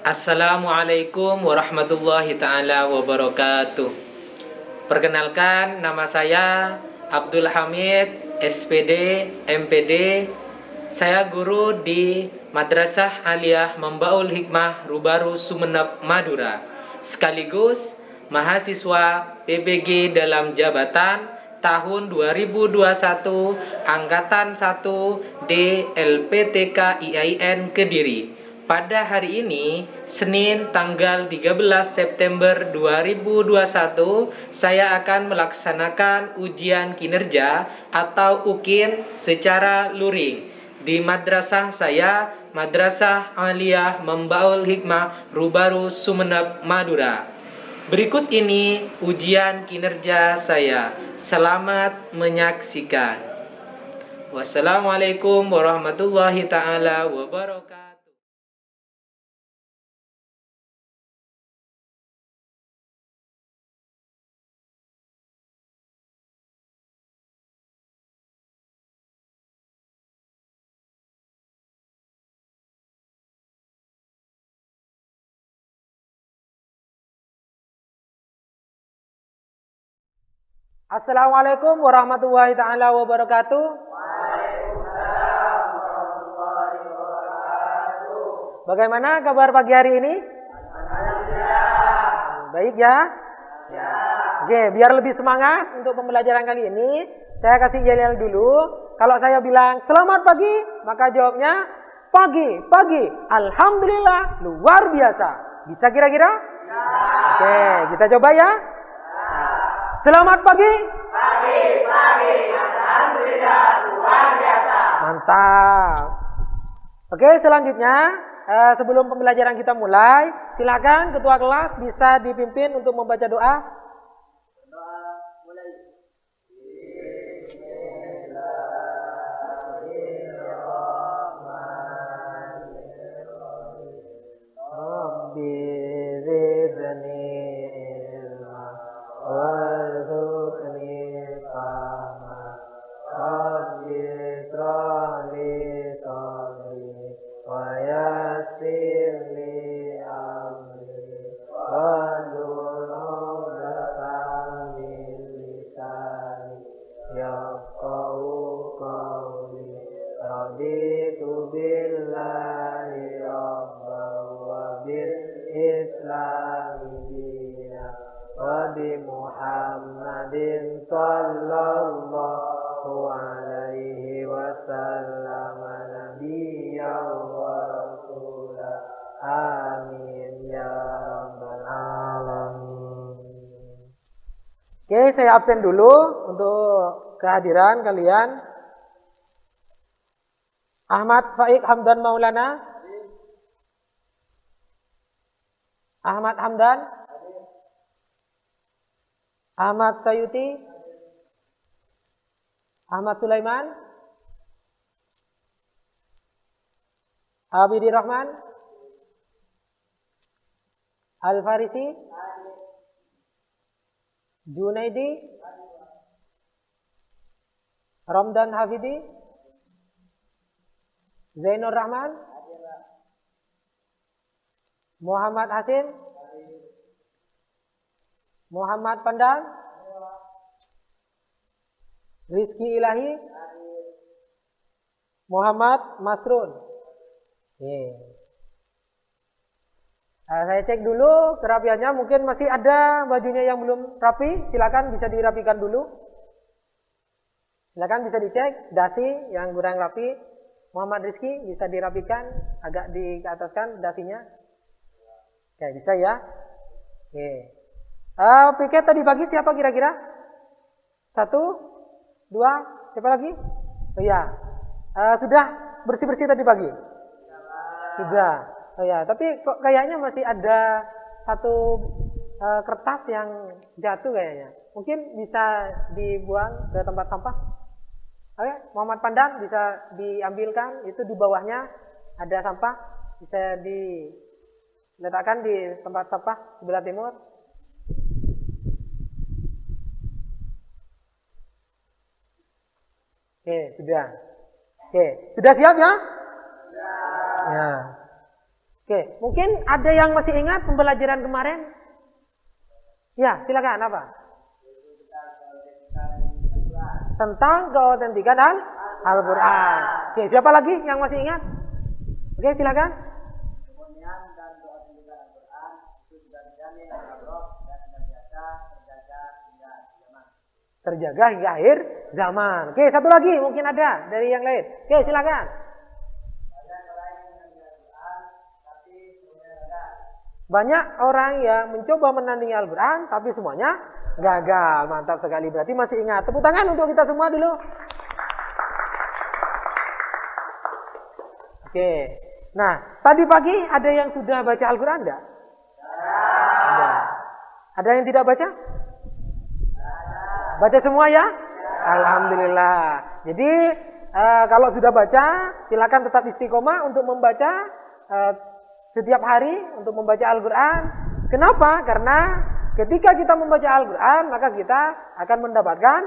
Assalamualaikum warahmatullahi ta'ala wabarakatuh. Perkenalkan, nama saya Abdul Hamid, SPD, MPD. Saya guru di Madrasah Aliyah Membaul Hikmah Rubaru Sumeneb Madura, sekaligus mahasiswa PBG dalam jabatan tahun 2021 Angkatan 1 DLPTK IAIN Kediri. Pada hari ini, Senin tanggal 13 September 2021, saya akan melaksanakan ujian kinerja atau UKIN secara luring di madrasah saya, Madrasah Aliyah Membaul Hikmah Rubaru Sumeneb Madura. Berikut ini ujian kinerja saya. Selamat menyaksikan. Wassalamualaikum warahmatullahi ta'ala wabarakatuh. Assalamualaikum warahmatullahi ta'ala wabarakatuh. Bagaimana kabar pagi hari ini? Baik ya? Oke, biar lebih semangat untuk pembelajaran kali ini, saya kasih yel-yel dulu. Kalau saya bilang selamat pagi, maka jawabnya pagi. Alhamdulillah, luar biasa. Bisa kira-kira? Oke, kita coba ya. Selamat pagi. Pagi. Alhamdulillah, luar biasa. Mantap. Oke, selanjutnya sebelum pembelajaran kita mulai, silakan ketua kelas bisa dipimpin untuk membaca doa. Rabbi zidni ilma warzuqni fahma Rabbi isra'li sadri wa yassir li amri wahlul 'uqdatam min lisani yafqahu qawli raditu billahi rabban wa bil islami dina wa bi Muhammadin sallallahu alaihi wasallam nabiyyan wa rasulah. Amin ya rabbal alamin. Oke, saya absen dulu untuk kehadiran kalian. Ahmad Faik Hamdan Maulana. Ahmad Hamdan. Ahmad Sayuti. Ahmad Sulaiman. Abidi Rahman. Al-Farisi. Junaidi. Ramdan Hafidi. Zainur Rahman. Muhammad Hasim. Muhammad Pandan. Rizki Ilahi. Muhammad Masrun. Saya cek dulu kerapiannya, mungkin masih ada bajunya yang belum rapi, silakan bisa dirapikan dulu. Silakan bisa dicek dasi yang kurang rapi. Muhammad Rizki bisa dirapikan, agak diataskan dasinya. Oke, bisa ya. Oke. Piket tadi pagi siapa kira-kira? 1, 2, siapa lagi? Oh ya, sudah bersih-bersih tadi pagi? Sudah. Oh ya, tapi kok kayaknya masih ada satu kertas yang jatuh kayaknya. Mungkin bisa dibuang ke tempat sampah. Oke, Muhammad Pandan bisa diambilkan, itu di bawahnya ada sampah, bisa diletakkan di tempat sampah sebelah timur. Oke, sudah. Oke, sudah siap ya? Ya. Oke, Oke, mungkin ada yang masih ingat pembelajaran kemarin? Ya, silakan apa? Tentang keautentikan Al-Quran. Oke, siapa lagi yang masih ingat? Oke, silakan. Kemudian dan keautentikan Al-Quran itu juga dijamin oleh Allah dan senantiasa Terjaga hingga akhir zaman. Oke, satu lagi mungkin ada dari yang lain. Oke, silakan. Banyak orang yang mencoba menandingi Al-Quran, tapi semuanya gagal. Mantap sekali, berarti masih ingat. Tepuk tangan untuk kita semua dulu. Oke. Nah, tadi pagi ada yang sudah baca Al-Quran enggak? Ada. Ada yang tidak baca? Baca semua ya? Alhamdulillah. Jadi, kalau sudah baca, silakan tetap istiqomah untuk membaca setiap hari untuk membaca Al-Quran. Kenapa? Karena ketika kita membaca Al-Quran, maka kita akan mendapatkan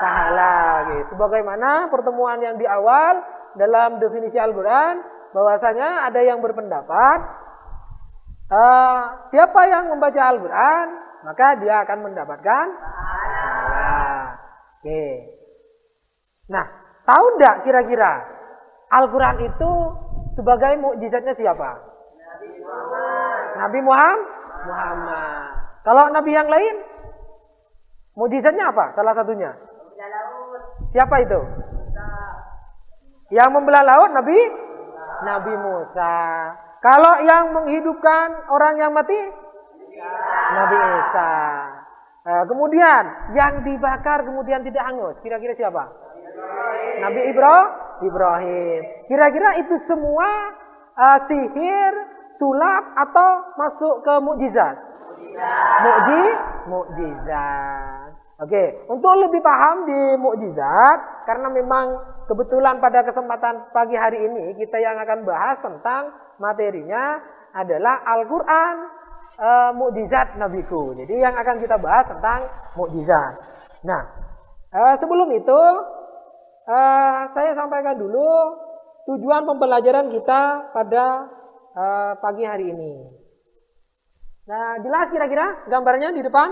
pahala. Sebagaimana pertemuan yang di awal dalam definisi Al-Quran, bahwasanya ada yang berpendapat siapa yang membaca Al-Quran, maka dia akan mendapatkan pahala. Oke. Nah, tahu enggak kira-kira Al-Quran itu sebagai mukjizatnya siapa? Nabi Muhammad. Kalau nabi yang lain, mukjizatnya apa? Salah satunya. Siapa itu? Yang membelah laut Nabi Musa. Kalau yang menghidupkan orang yang mati, Nabi Isa. Kemudian yang dibakar kemudian tidak hangus, kira-kira siapa? Nabi Ibrahim. Kira-kira itu semua sihir, sulap atau masuk ke mukjizat? Mukjizat. Oke, untuk lebih paham di mukjizat, karena memang kebetulan pada kesempatan pagi hari ini kita yang akan bahas tentang materinya adalah Al-Quran mukjizat Nabiku. Jadi yang akan kita bahas tentang mukjizat. Nah, sebelum itu saya sampaikan dulu tujuan pembelajaran kita pada pagi hari ini. Nah, jelas kira-kira gambarnya di depan?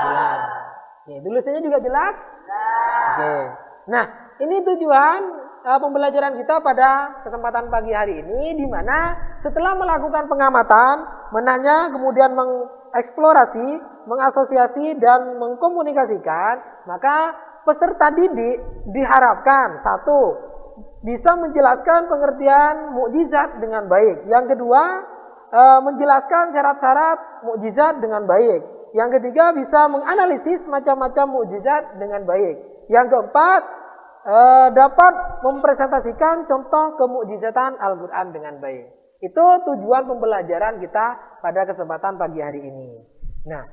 Jelas. Oke, tulisannya juga jelas? Oke. Nah, ini tujuan pembelajaran kita pada kesempatan pagi hari ini, di mana setelah melakukan pengamatan, menanya, kemudian mengeksplorasi, mengasosiasi, dan mengkomunikasikan, maka peserta didik diharapkan satu, bisa menjelaskan pengertian mukjizat dengan baik. Yang kedua, menjelaskan syarat-syarat mukjizat dengan baik. Yang ketiga, bisa menganalisis macam-macam mukjizat dengan baik. Yang keempat, dapat mempresentasikan contoh kemukjizatan Al-Quran dengan baik. Itu tujuan pembelajaran kita pada kesempatan pagi hari ini. Nah,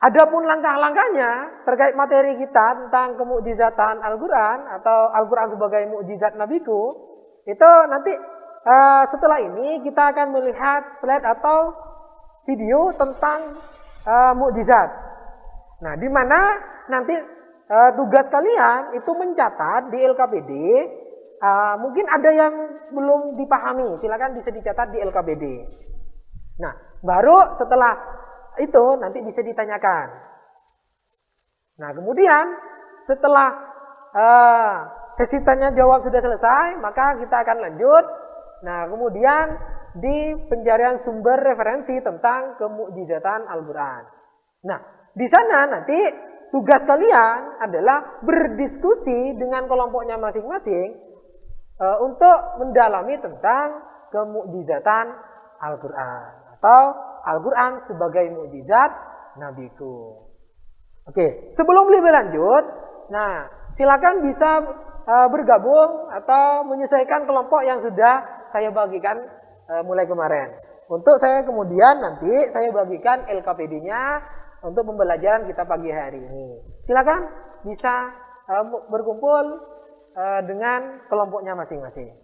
adapun langkah-langkahnya terkait materi kita tentang kemukjizatan Al-Quran atau Al-Quran sebagai mukjizat Nabiku, itu nanti setelah ini kita akan melihat slide atau video tentang mukjizat. Nah, di mana nanti tugas kalian itu mencatat di LKPD. Mungkin ada yang belum dipahami, silakan bisa dicatat di LKPD. Nah, baru setelah itu nanti bisa ditanyakan. Nah, kemudian setelah sesi tanya jawab sudah selesai, maka kita akan lanjut. Nah, kemudian di pencarian sumber referensi tentang kemukjizatan Al-Quran. Nah, di sana nanti tugas kalian adalah berdiskusi dengan kelompoknya masing-masing untuk mendalami tentang kemukjizatan Al-Quran atau Al-Quran sebagai mukjizat Nabiku. Oke, sebelum lebih lanjut, nah silakan bisa bergabung atau menyesuaikan kelompok yang sudah saya bagikan mulai kemarin. Untuk saya kemudian nanti saya bagikan LKPD-nya untuk pembelajaran kita pagi hari ini. Silakan bisa berkumpul dengan kelompoknya masing-masing.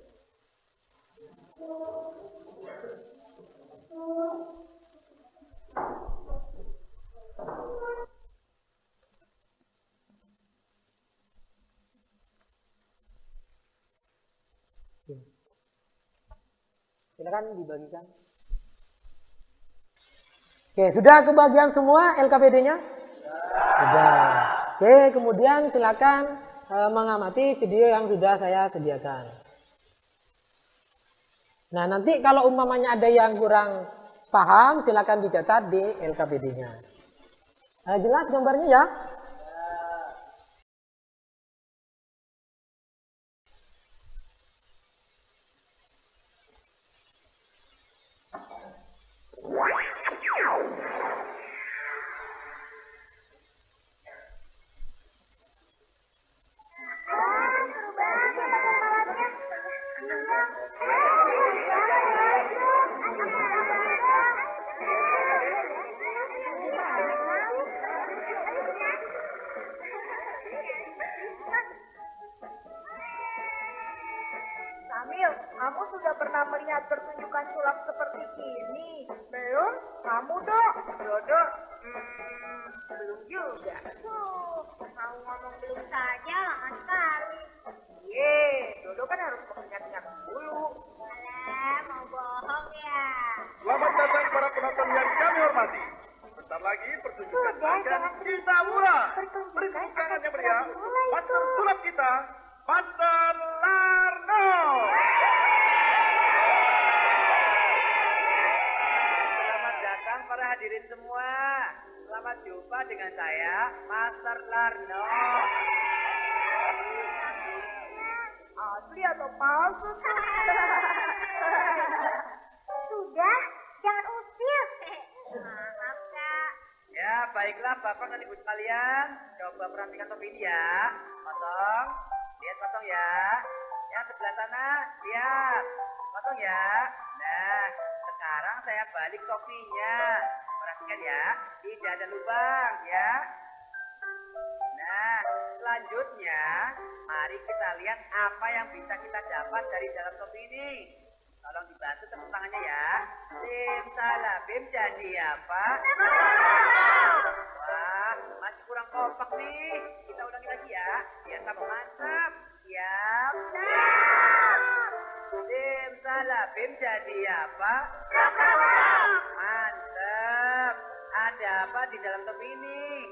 Silakan dibagikan. Oke, sudah kebagian semua LKPD-nya? Sudah. Oke, kemudian silakan mengamati video yang sudah saya sediakan. Nah, nanti kalau umpamanya ada yang kurang paham, silakan dicatat di LKPD-nya. Jelas gambarnya ya? Samil, kamu sudah pernah melihat pertunjukan sulap seperti ini? Belum? Kamu, Dok? Dodo? Belum juga. Mau ngomong belum saja, lama sekali. Dodo kan harus mengingat-ingat dulu. Alah, mau bohong ya. Selamat datang para penonton yang kami hormati. Bentar lagi pertunjukan akan kita mulai. Beri tepuk tangan yang meriah. Master sulap kita, Master Larno. Selamat datang para hadirin semua. Selamat jumpa dengan saya, Master Larno. Asli atau palsu? Sudah, jangan usir. Maaf, Kak. Ya, baiklah Bapak dan Ibu sekalian. Coba perhatikan topi ini ya. Kosong. Lihat kosong ya. Yang sebelah sana, lihat. Kosong ya. Nah, sekarang saya balik topinya. Perhatikan ya. Tidak ada lubang ya. Nah, selanjutnya mari kita lihat apa yang bisa kita dapat dari dalam topi ini. Tolong dibantu tepuk tangannya ya. Simsalabim jadi apa? Wah, masih kurang kompak nih. Kita ulangi lagi ya. Biar tambah mantap. Siap. Simsalabim jadi apa? Mantap. Ada apa di dalam topi ini?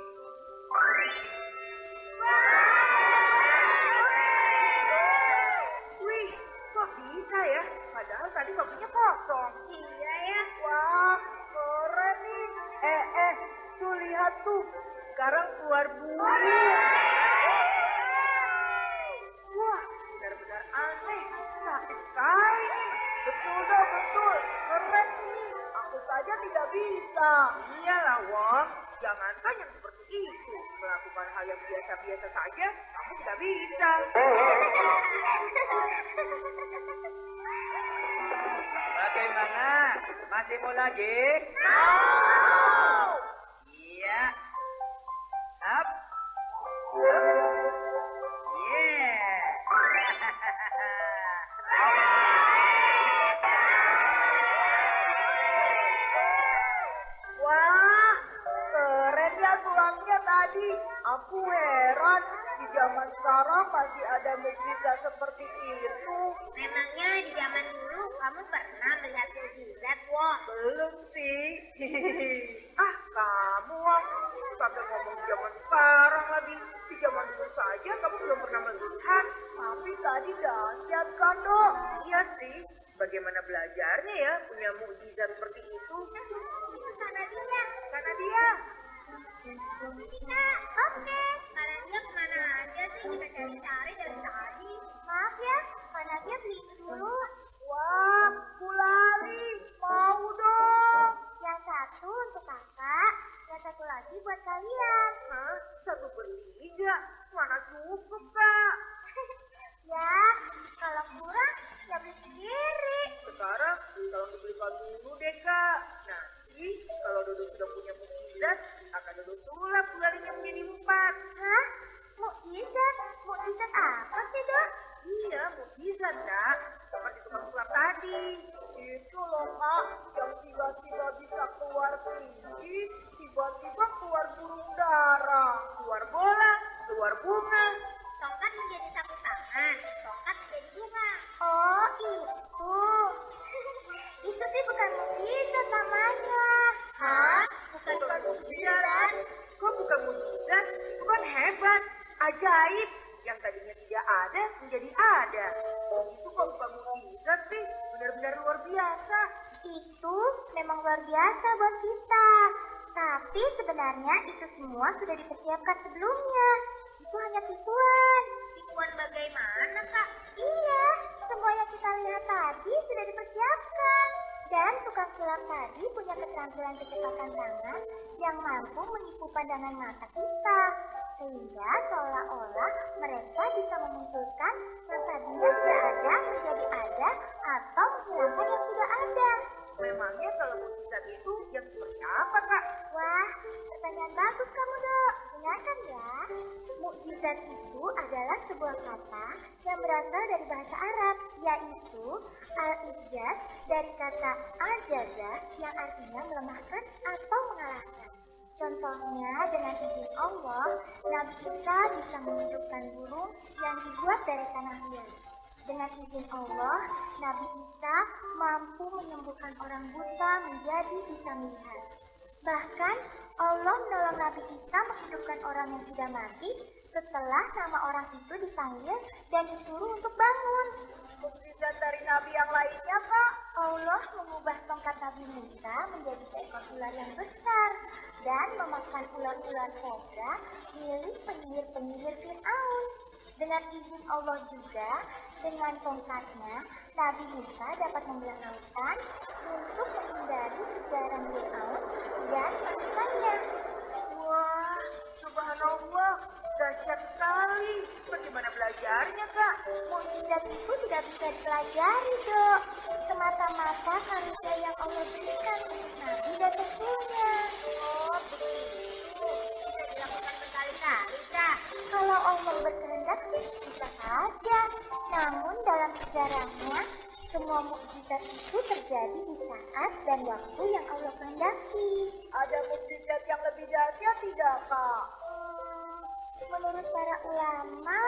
Wih, kok bisa ya? Padahal tadi topinya kosong. Iya ya. Wah, keren nih. Tuh lihat tuh. Sekarang keluar bunyi. Wah, benar-benar aneh. Sakit sekali nih. Betul dong, betul. Keren ini. Aku saja tidak bisa. Iyalah, Wong. Jangankan yang seperti itu. Melakukan hal yang biasa-biasa saja, kamu tidak bisa. Bagaimana? Masih mau lagi? Iya. Up. Yeah. Wah, keren ya sulapnya tadi. Aku heran, di zaman sekarang masih ada mukjizat seperti itu. Memangnya di zaman dulu kamu pernah melihat mukjizat, Wong? Belum sih. Kamu Wong, sampai ngomong zaman sekarang lagi. Di zaman dulu saja kamu belum pernah melihat. Tapi tadi dahsyat kan, Dok? Iya sih. Bagaimana belajarnya ya punya mukjizat seperti itu? Itu sana dia. Karena dia. Ini, Kak. Oke. Kalian dia kemana aja sih? Kita cari-cari dari tadi. Maaf ya, karena dia beli dulu. Wah, Kulali, mau dong. Yang satu untuk kakak, yang satu lagi buat kalian. Hah? Satu bertiga? Mana cukup, Kak? Ya, kalau kurang, ya beli sendiri. Sekarang tolong dibelikan dulu deh, Kak. Nanti kalau Dodo sudah punya mukjizat, akan Dodo sulap Kulalinya menjadi Itu memang luar biasa buat kita. Tapi sebenarnya itu semua sudah dipersiapkan sebelumnya. Itu hanya tipuan. Tipuan bagaimana, Kak? Iya, semua yang kita lihat tadi sudah dipersiapkan. Dan tukang sulap tadi punya keterampilan kecepatan tangan yang mampu menipu pandangan mata kita. Sehingga seolah-olah mereka bisa memunculkan yang tadinya tidak ada menjadi ada atau menghilangkan yang sudah ada. Memangnya kalau mukjizat itu yang seperti apa, Kak? Wah, pertanyaan bagus kamu, Dok. Dengarkan ya. Mukjizat itu adalah sebuah kata yang berasal dari bahasa Arab, yaitu al-ijaz dari kata al-jaza yang artinya melemahkan atau mengalahkan. Contohnya, dengan izin Allah, Nabi Isa bisa menghidupkan burung yang dibuat dari tanah liat. Dengan izin Allah, Nabi Isa mampu menyembuhkan orang buta menjadi bisa melihat. Bahkan, Allah menolong Nabi Isa menghidupkan orang yang sudah mati setelah nama orang itu dipanggil dan disuruh untuk bangun. Mukjizat dari nabi yang lainnya, Kak? Allah mengubah tongkat Nabi Musa menjadi seekor ular yang besar dan memakan ular-ular kobra milik penyihir-penyihir Fir'aun. Dengan izin Allah juga, dengan tongkatnya, Nabi Musa dapat membelah lautan untuk menghindari kejaran Fir'aun dan pasukannya. Wah, subhanallah, dahsyat sekali. Bagaimana belajarnya, Kak? Mukjizat itu tidak bisa dipelajari, Dok. Semata-mata karunia yang Allah berikan untuk Nabi dan Rasulnya. Oh, begitu. Bisa dilakukan berkali-kali, Kak. Kalau Allah berkehendak sih bisa saja. Namun dalam sejarahnya, semua mukjizat itu terjadi di saat dan waktu yang Allah kehendaki. Ada mukjizat yang lebih dahsyat tidak, Kak? Menurut para ulama,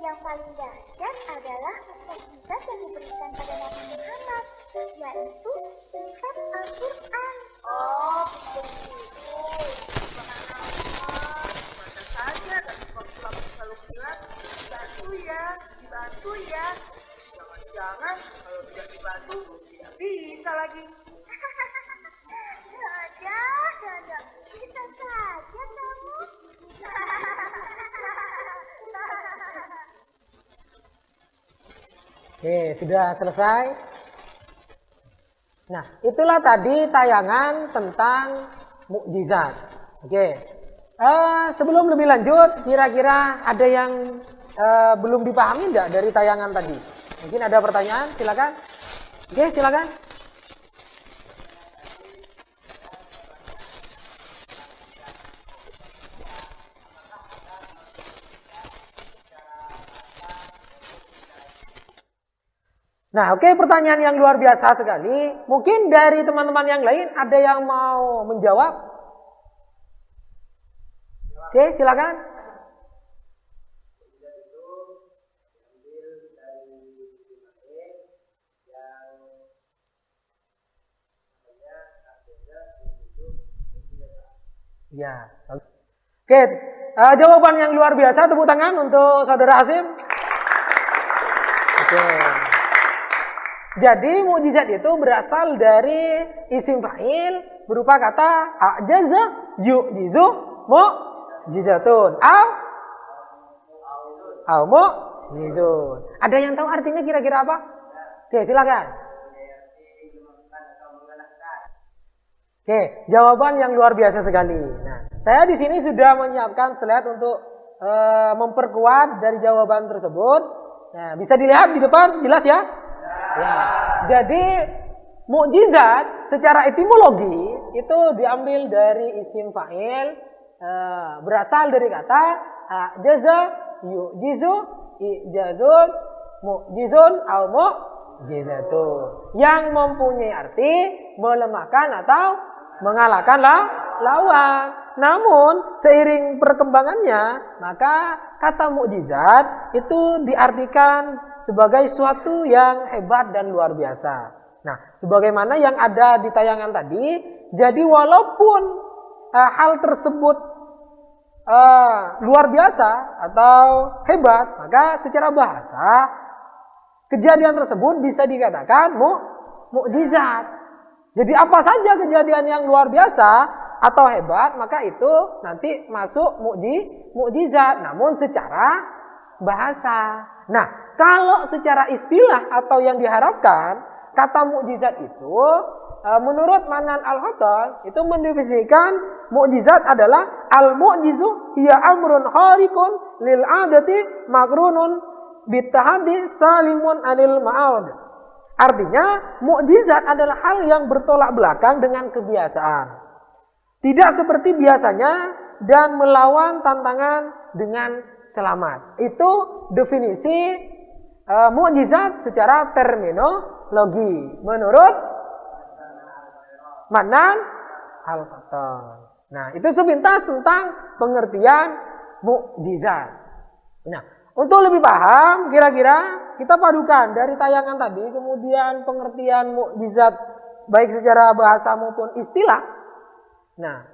yang paling dahsyat adalah mukjizat yang diberikan pada Nabi Muhammad, yaitu sifat Al-Quran. Oh, begitu. Subhanallah. Mana saja dari sulap selalu bilang, dibantu ya. Jangan-jangan kalau tidak dibantu, tidak bisa lagi. Ada, bisa saja kamu. Oke, sudah selesai. Nah, itulah tadi tayangan tentang mukjizat. Oke. Sebelum lebih lanjut, kira-kira ada yang belum dipahami enggak dari tayangan tadi? Mungkin ada pertanyaan, silakan. Oke, silakan. Nah, oke, pertanyaan yang luar biasa sekali. Mungkin dari teman-teman yang lain ada yang mau menjawab? Oke, silakan. Ya. Oke, jawaban yang luar biasa, tepuk tangan untuk Saudara Hasim. Oke. Jadi mukjizat itu berasal dari isim fa'il berupa kata a'jaza yu'jizu mu'jizatun au mu'jizun. Ada yang tahu artinya kira-kira apa? Oke, silakan. Oke, jawaban yang luar biasa sekali. Nah, saya di sini sudah menyiapkan slide untuk memperkuat dari jawaban tersebut. Nah, bisa dilihat di depan, jelas ya? Ya. Jadi mukjizat secara etimologi itu diambil dari isim fa'il, berasal dari kata jaza yu'jizu ijazun mu'jizun au mu'jizatun, yang mempunyai arti melemahkan atau mengalahkan lawan. Namun seiring perkembangannya, maka kata mukjizat itu diartikan sebagai suatu yang hebat dan luar biasa. Nah, sebagaimana yang ada di tayangan tadi, jadi walaupun hal tersebut luar biasa atau hebat, maka secara bahasa kejadian tersebut bisa dikatakan mukjizat. Jadi apa saja kejadian yang luar biasa atau hebat, maka itu nanti masuk mukjizat, namun secara bahasa. Nah, kalau secara istilah atau yang diharapkan, kata mukjizat itu menurut Manan Al-Hattal itu mendefinisikan mukjizat adalah al-mu'jizu hiya amrun khariqun lil 'adati makrunun bitahaddi salimun anil ma'ad. Artinya, mukjizat adalah hal yang bertolak belakang dengan kebiasaan. Tidak seperti biasanya dan melawan tantangan dengan selamat. Itu definisi mukjizat secara terminologi menurut Manan Al-Hattal. Nah, itu sepintas tentang pengertian mukjizat. Nah, untuk lebih paham, kira-kira kita padukan dari tayangan tadi, kemudian pengertian mukjizat baik secara bahasa maupun istilah. Nah,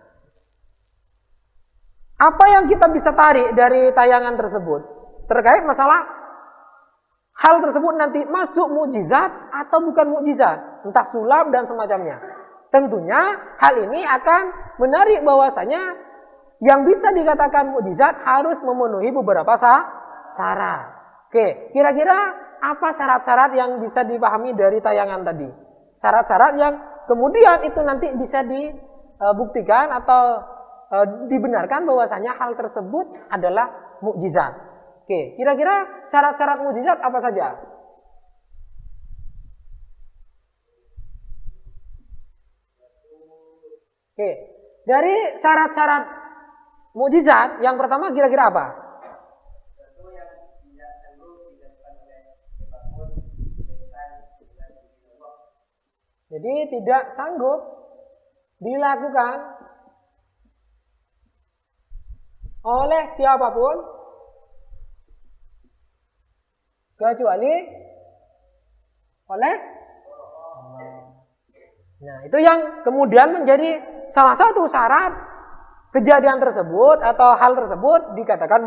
apa yang kita bisa tarik dari tayangan tersebut terkait masalah hal tersebut nanti masuk mukjizat atau bukan mukjizat, entah sulap dan semacamnya. Tentunya hal ini akan menarik bahwasanya yang bisa dikatakan mukjizat harus memenuhi beberapa syarat. Oke, kira-kira apa syarat-syarat yang bisa dipahami dari tayangan tadi? Syarat-syarat yang kemudian itu nanti bisa dibuktikan atau dibenarkan bahwasanya hal tersebut adalah mukjizat. Oke, kira-kira syarat-syarat mukjizat apa saja? Oke, dari syarat-syarat mukjizat yang pertama kira-kira apa? Jadi tidak sanggup dilakukan oleh siapapun kecuali oleh Allah. Nah, itu yang kemudian menjadi salah satu syarat kejadian tersebut atau hal tersebut dikatakan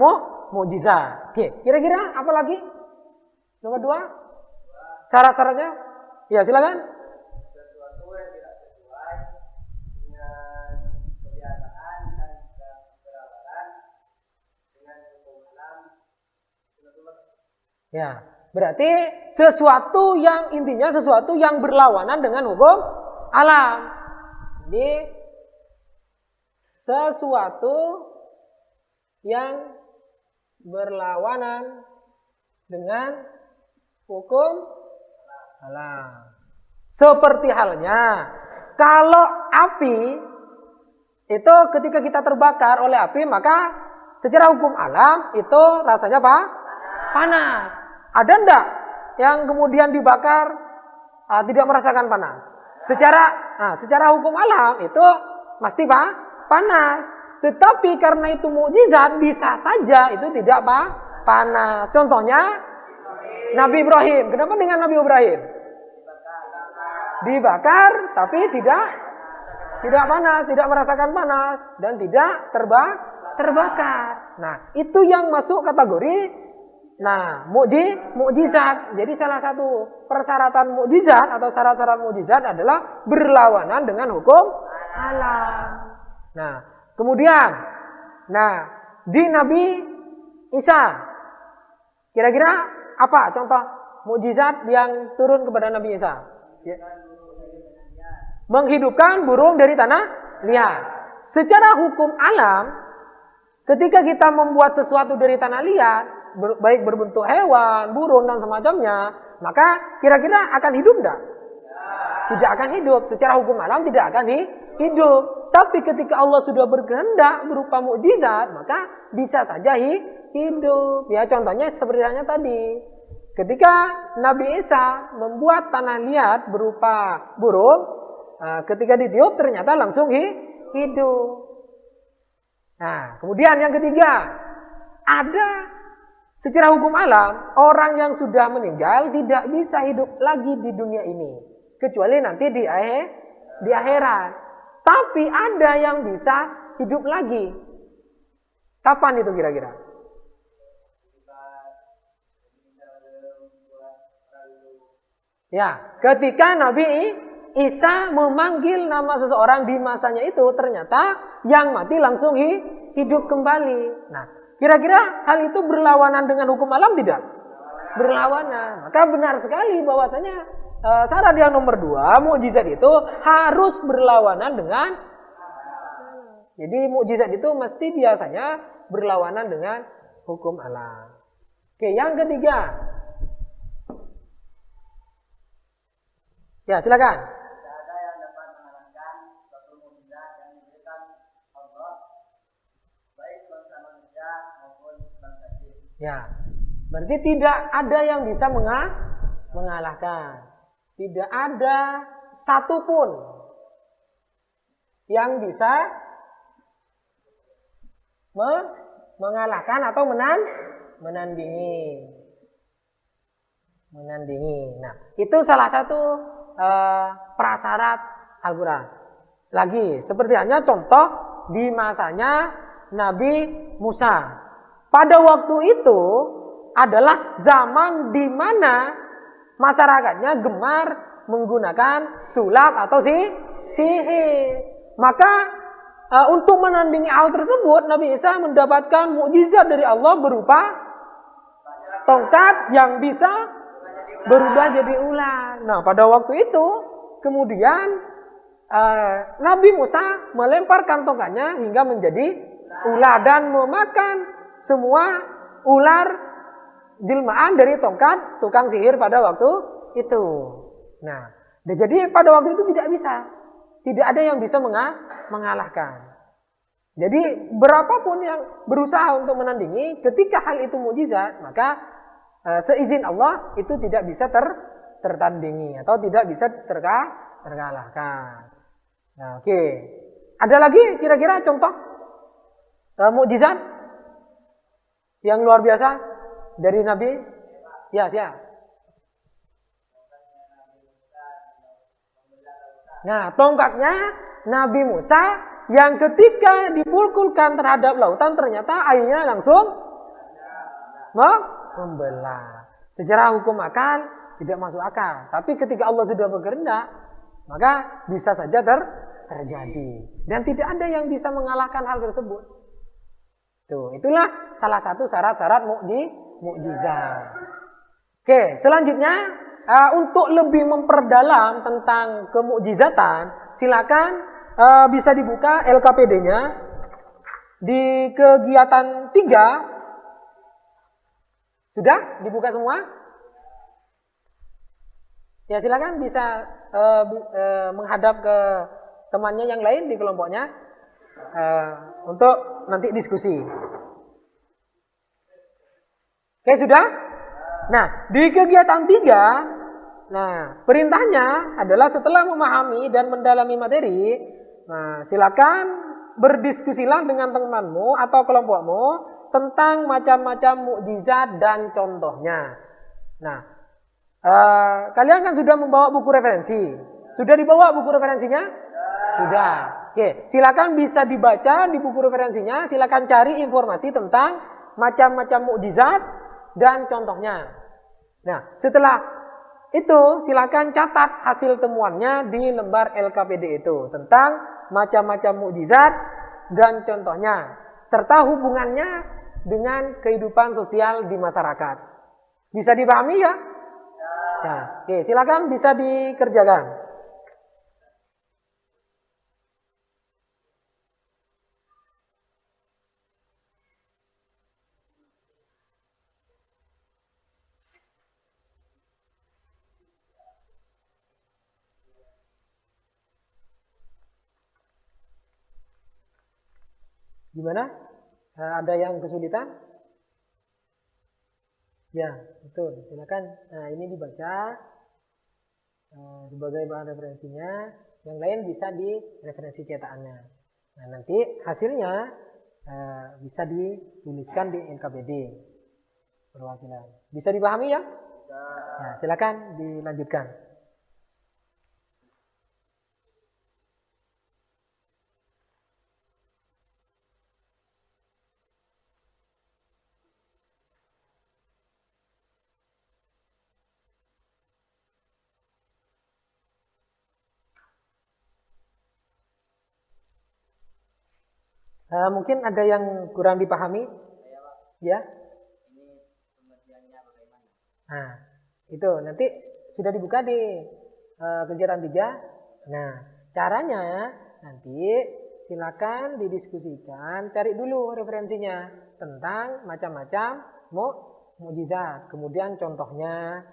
mukjizat. Oke, kira-kira apa lagi? Nomor 2. Syarat-syaratnya? Ya, silakan. Sesuatu yang tidak sesuai dengan kebiasaan dan keberagaman dengan hukum alam. Ya, berarti sesuatu yang intinya sesuatu yang berlawanan dengan hukum alam. Jadi sesuatu yang berlawanan dengan hukum alam. Seperti halnya kalau api itu ketika kita terbakar oleh api, maka secara hukum alam itu rasanya apa? Panas. Ada enggak yang kemudian dibakar tidak merasakan panas? Secara hukum alam itu pasti panas. Tetapi karena itu mukjizat, bisa saja itu tidak panas. Contohnya Nabi Ibrahim. Kenapa dengan Nabi Ibrahim? Dibakar tapi tidak panas, tidak merasakan panas dan tidak terbakar. Nah, itu yang masuk kategori mukjizat. Jadi salah satu persyaratan mukjizat atau syarat-syarat mukjizat adalah berlawanan dengan hukum alam. Nah, kemudian di Nabi Isa kira-kira apa contoh mukjizat yang turun kepada Nabi Isa? Ya. Menghidupkan burung dari tanah liat. Secara hukum alam, ketika kita membuat sesuatu dari tanah liat, baik berbentuk hewan, burung dan semacamnya, maka kira-kira akan hidup enggak? Tidak akan hidup. Secara hukum alam tidak akan hidup. Tapi ketika Allah sudah berkehendak berupa mukjizat, maka bisa saja hidup. Ya, contohnya seperti halnya tadi. Ketika Nabi Isa membuat tanah liat berupa burung, ketika ditiup ternyata langsung hidup. Nah, kemudian yang ketiga, ada secara hukum alam, orang yang sudah meninggal tidak bisa hidup lagi di dunia ini. Kecuali nanti di akhirat. Tapi ada yang bisa hidup lagi. Kapan itu kira-kira? Ya, ketika Nabi Isa memanggil nama seseorang di masanya itu, ternyata yang mati langsung hidup kembali. Nah, kira-kira hal itu berlawanan dengan hukum alam tidak? Berlawanan. Maka benar sekali bahwasanya syarat yang nomor 2, mukjizat itu harus berlawanan dengan. Jadi mukjizat itu mesti biasanya berlawanan dengan hukum alam. Oke, yang ketiga. Ya, silakan. Ya, berarti tidak ada yang bisa mengalahkan. Tidak ada satupun yang bisa mengalahkan atau menandingi. Nah, itu salah satu prasyarat Al-Quran. Lagi, seperti halnya contoh di masanya Nabi Musa. Pada waktu itu adalah zaman di mana masyarakatnya gemar menggunakan sulap atau sihir. Maka untuk menandingi hal tersebut, Nabi Isa mendapatkan mukjizat dari Allah berupa tongkat yang bisa berubah jadi ular. Nah, pada waktu itu kemudian Nabi Musa melemparkan tongkatnya hingga menjadi ular dan memakan semua ular jelmaan dari tongkat tukang sihir pada waktu itu. Nah, jadi pada waktu itu tidak bisa. Tidak ada yang bisa mengalahkan. Jadi berapapun yang berusaha untuk menandingi, ketika hal itu mukjizat, maka seizin Allah itu tidak bisa tertandingi atau tidak bisa terkalahkan. Nah, oke. Ada lagi kira-kira contoh mukjizat yang luar biasa dari Nabi? Ya. Nah, tongkatnya Nabi Musa yang ketika dipukulkan terhadap lautan ternyata airnya langsung membelah. Secara hukum akal tidak masuk akal, tapi ketika Allah sudah berkehendak, maka bisa saja terjadi. Dan tidak ada yang bisa mengalahkan hal tersebut. Tuh, itulah salah satu syarat-syarat mukjizat. Oke, selanjutnya untuk lebih memperdalam tentang kemukjizatan, silakan bisa dibuka LKPD-nya di kegiatan 3. Sudah dibuka semua? Ya, silakan bisa menghadap ke temannya yang lain di kelompoknya untuk nanti diskusi. Oke, sudah? Nah, di kegiatan 3, nah, perintahnya adalah setelah memahami dan mendalami materi, nah, silakan berdiskusilah dengan temanmu atau kelompokmu tentang macam-macam mukjizat dan contohnya. Nah, kalian kan sudah membawa buku referensi. Sudah dibawa buku referensinya? Sudah. Oke, silakan bisa dibaca di buku referensinya. Silakan cari informasi tentang macam-macam mukjizat dan contohnya. Nah, setelah itu silakan catat hasil temuannya di lembar LKPD itu tentang macam-macam mukjizat dan contohnya serta hubungannya dengan kehidupan sosial di masyarakat. Bisa dipahami ya? Nah, oke, silakan bisa dikerjakan. Gimana? Ada yang kesulitan? Ya, betul. Silakan. Nah, ini dibaca sebagai bahan referensinya. Yang lain bisa di referensi cetakannya. Nah, nanti hasilnya bisa dituliskan di NKPD perwakilan. Bisa dipahami ya? Nah, silakan dilanjutkan. Mungkin ada yang kurang dipahami? Ya. Nah, itu nanti sudah dibuka di kegiatan 3. Nah, caranya nanti silakan didiskusikan, cari dulu referensinya tentang macam-macam mukjizat, kemudian contohnya,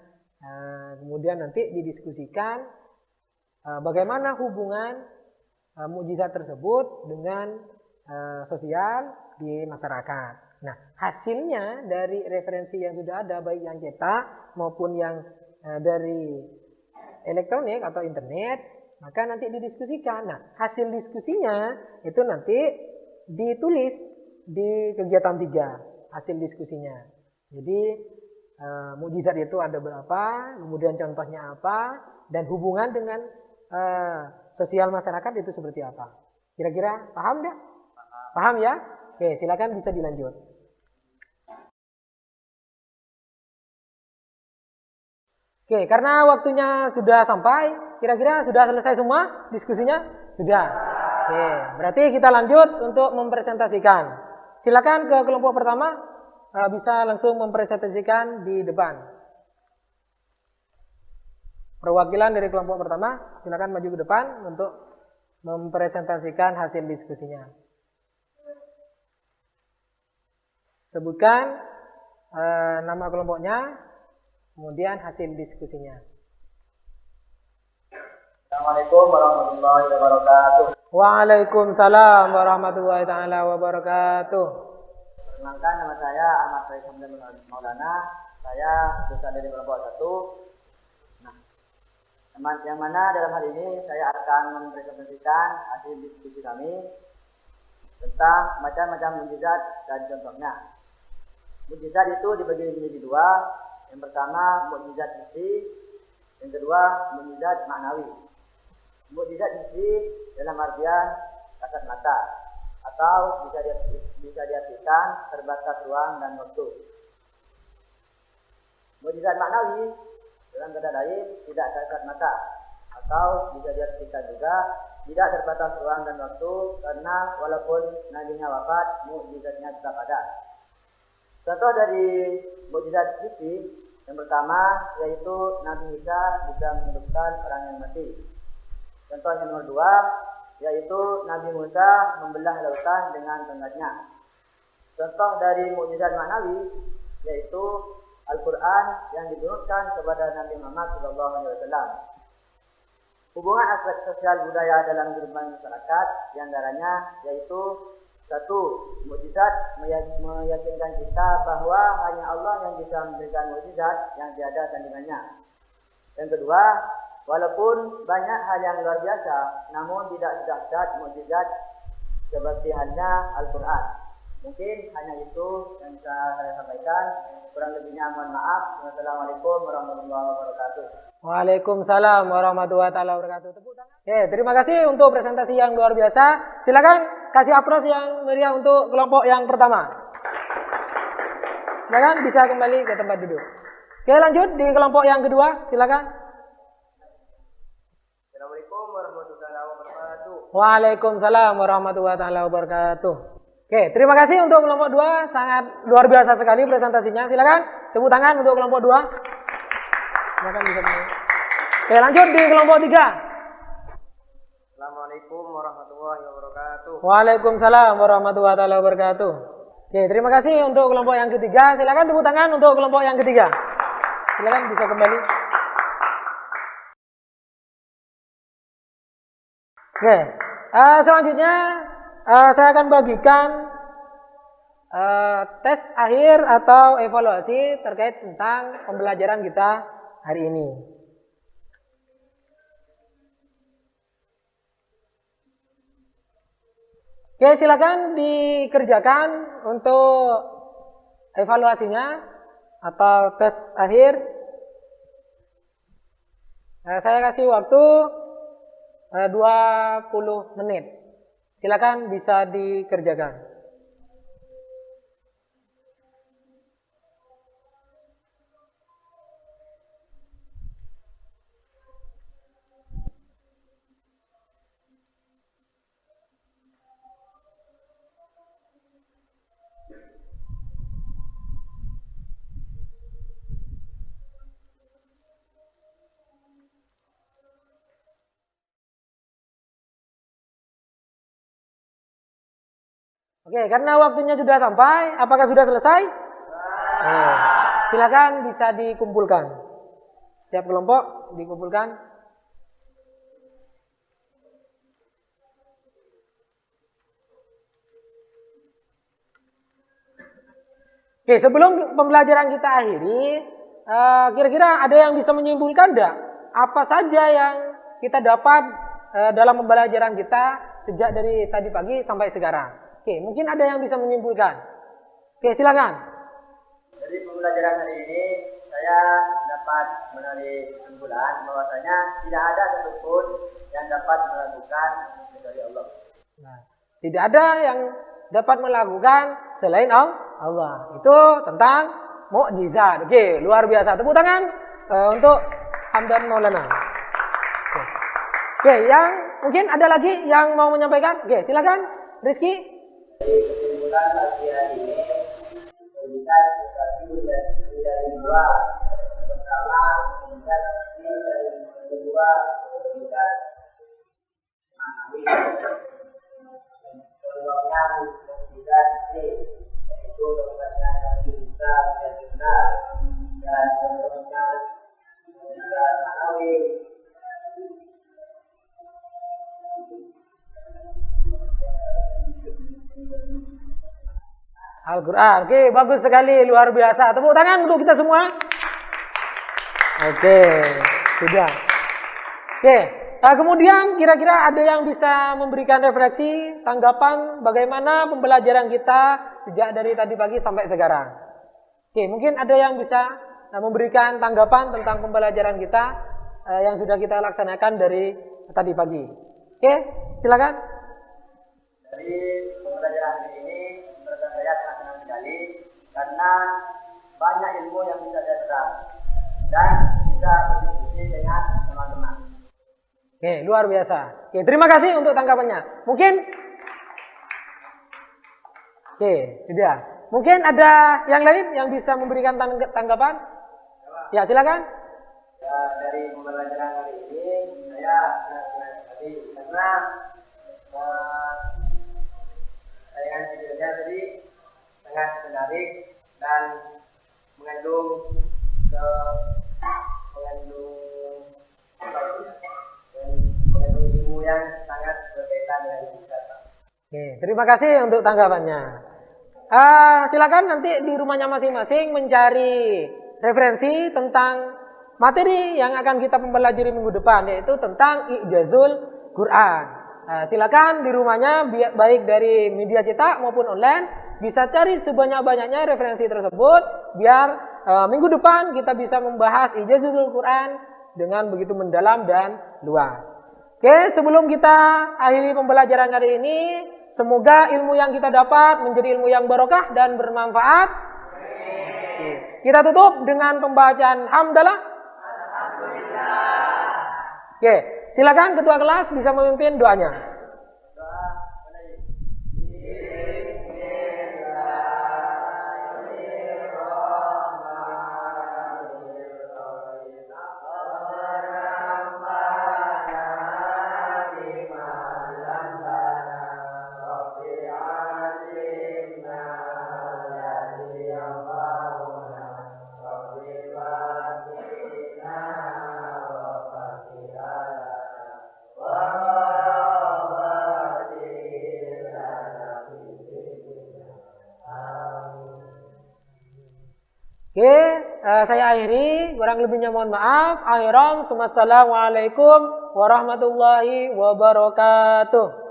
kemudian nanti didiskusikan bagaimana hubungan mukjizat tersebut dengan sosial di masyarakat. Nah, hasilnya dari referensi yang sudah ada, baik yang cetak maupun yang dari elektronik atau internet, maka nanti didiskusikan. Nah, hasil diskusinya itu nanti ditulis di kegiatan 3, hasil diskusinya. Jadi mukjizat itu ada berapa, kemudian contohnya apa, dan hubungan dengan sosial masyarakat itu seperti apa. Kira-kira paham nggak? Paham ya? Oke, silakan bisa dilanjut. Oke, karena waktunya sudah sampai, kira-kira sudah selesai semua diskusinya? Sudah. Oke, berarti kita lanjut untuk mempresentasikan. Silakan ke kelompok pertama, bisa langsung mempresentasikan di depan. Perwakilan dari kelompok pertama, silakan maju ke depan untuk mempresentasikan hasil diskusinya. Sebutkan nama kelompoknya, kemudian hasil diskusinya. Assalamualaikum warahmatullahi wabarakatuh. Waalaikumsalam warahmatullahi taala wabarakatuh. Perkenalkan, nama saya Ahmad Faisal Maulana. Saya lulusan dari kelompok 1. Nah, yang mana dalam hal ini saya akan mempresentasikan hasil diskusi kami tentang macam-macam mukjizat dan contohnya. Mukjizat itu dibagi menjadi 2. Yang pertama mukjizat hissi, yang kedua mukjizat maknawi. Mukjizat hissi dalam artian kasat mata, atau bisa diartikan terbatas ruang dan waktu. Mukjizat maknawi dalam kata lain tidak kasat mata, atau bisa diartikan juga tidak terbatas ruang dan waktu, karena walaupun nabinya wafat, mukjizatnya tetap ada. Contoh dari mukjizat hissi yang pertama yaitu Nabi Isa bisa menghidupkan orang yang mati. Contoh yang nomor 2 yaitu Nabi Musa membelah lautan dengan tongkatnya. Contoh dari mukjizat maknawi yaitu Al-Quran yang diturunkan kepada Nabi Muhammad SAW. Hubungan aspek sosial budaya dalam kehidupan masyarakat diantaranya yaitu 1. Mukjizat meyakinkan kita bahwa hanya Allah yang bisa memberikan mukjizat yang tiada tandingannya. Yang kedua, walaupun banyak hal yang luar biasa, namun tidak sedahsyat mukjizat seperti halnya Al-Quran. Mungkin hanya itu yang bisa saya sampaikan. Kurang lebihnya mohon maaf. Wassalamualaikum warahmatullahi wabarakatuh. Waalaikumsalam warahmatullahi wabarakatuh. Tepuk tangan. Oke, terima kasih untuk presentasi yang luar biasa. Silakan kasih aplaus yang meriah untuk kelompok yang pertama. Silakan bisa kembali ke tempat duduk. Oke, lanjut di kelompok yang kedua. Silakan. Assalamualaikum warahmatullahi wabarakatuh. Waalaikumsalam warahmatullahi wabarakatuh. Oke, terima kasih untuk kelompok 2. Sangat luar biasa sekali presentasinya. Silakan tepuk tangan untuk kelompok 2. Silakan bisa mulai. Oke, lanjut di kelompok 3. Assalamualaikum warahmatullahi wabarakatuh. Waalaikumsalam warahmatullahi wabarakatuh. Oke, terima kasih untuk kelompok yang ketiga. Silakan tepuk tangan untuk kelompok yang ketiga. Silakan bisa kembali. Oke, selanjutnya saya akan bagikan tes akhir atau evaluasi terkait tentang pembelajaran kita hari ini. Oke, silakan dikerjakan untuk evaluasinya atau tes akhir. Saya kasih waktu 20 menit. Silakan bisa dikerjakan. Oke, karena waktunya sudah sampai, apakah sudah selesai? Silakan bisa dikumpulkan. Setiap kelompok dikumpulkan. Oke, sebelum pembelajaran kita akhiri, kira-kira ada yang bisa menyimpulkan enggak? Apa saja yang kita dapat dalam pembelajaran kita sejak dari tadi pagi sampai sekarang? Oke, mungkin ada yang bisa menyimpulkan. Oke, silakan. Dari pembelajaran hari ini, saya dapat menarik kesimpulan bahwasanya tidak ada satupun yang dapat melakukan kecuali Allah. Nah, tidak ada yang dapat melakukan selain Allah. Itu tentang mukjizat. Oke, luar biasa. Tepuk tangan untuk Hamdan Maulana. Oke, yang mungkin ada lagi yang mau menyampaikan? Oke, silakan Rizky. Kesimpulan latihan ini melihat sesuatu dari dua. Pertama, melihat dari kedua, melihat manawi. Peluangnya mukjizat yaitu dokternya yang bisa benar dan peluangnya mukjizat manawi. Al-Quran. Oke, bagus sekali, luar biasa. Tepuk tangan untuk kita semua. Oke, sudah. Oke, kemudian kira-kira ada yang bisa memberikan refleksi, tanggapan bagaimana pembelajaran kita sejak dari tadi pagi sampai sekarang. Oke, mungkin ada yang bisa memberikan tanggapan tentang pembelajaran kita yang sudah kita laksanakan dari tadi pagi. Oke, silakan. Dari pembelajaran hari ini, menurut saya sangat senang sekali karena banyak ilmu yang bisa saya serap dan bisa berdiskusi dengan teman-teman. Oke, luar biasa. Oke, terima kasih untuk tanggapannya. Mungkin, oke, sudah. Mungkin ada yang lain yang bisa memberikan tanggapan? Ya, silakan. Ya, dari pembelajaran hari ini, saya sangat senang sekali karena tayangan videonya tadi sangat menarik dan mengandung ilmu yang sangat berkaitan dengan wisata. Oke, terima kasih untuk tanggapannya. Silakan nanti di rumahnya masing-masing mencari referensi tentang materi yang akan kita pelajari minggu depan, yaitu tentang Ijazul Quran. Silakan di rumahnya baik dari media cetak maupun online bisa cari sebanyak-banyaknya referensi tersebut biar minggu depan kita bisa membahas Ijazul Quran dengan begitu mendalam dan luas. Oke, sebelum kita akhiri pembelajaran hari ini, semoga ilmu yang kita dapat menjadi ilmu yang barokah dan bermanfaat. Kita tutup dengan pembacaan hamdalah. Oke, silakan ketua kelas bisa memimpin doanya. Oke, saya akhiri. Kurang lebihnya mohon maaf. Akhiran, assalamualaikum warahmatullahi wabarakatuh.